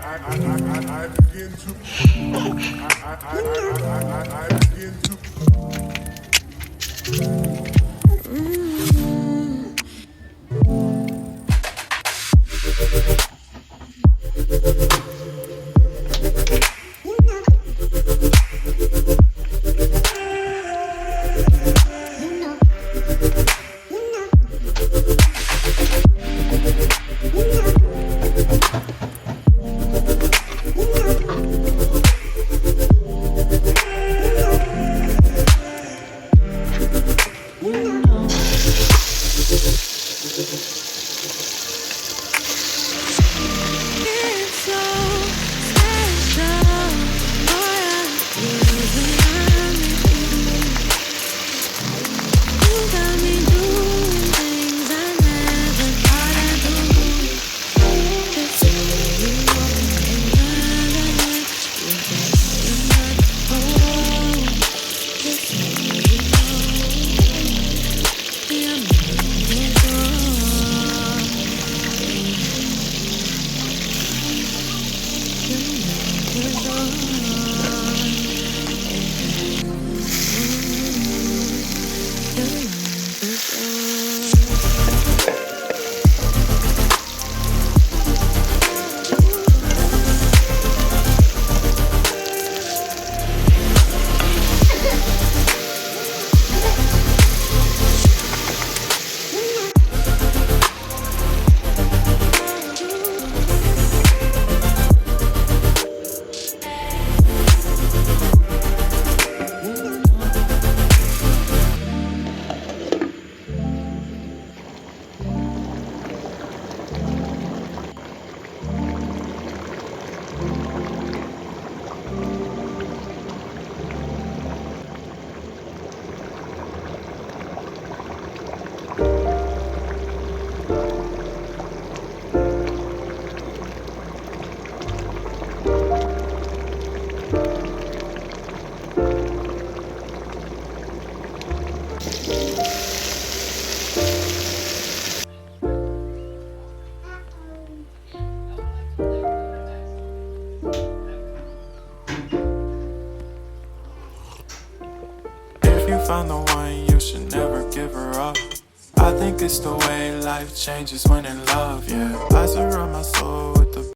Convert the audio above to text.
I begin to I begin If you find the one, you should never give her up. I think it's the way life changes when in love, yeah. I surround my soul with the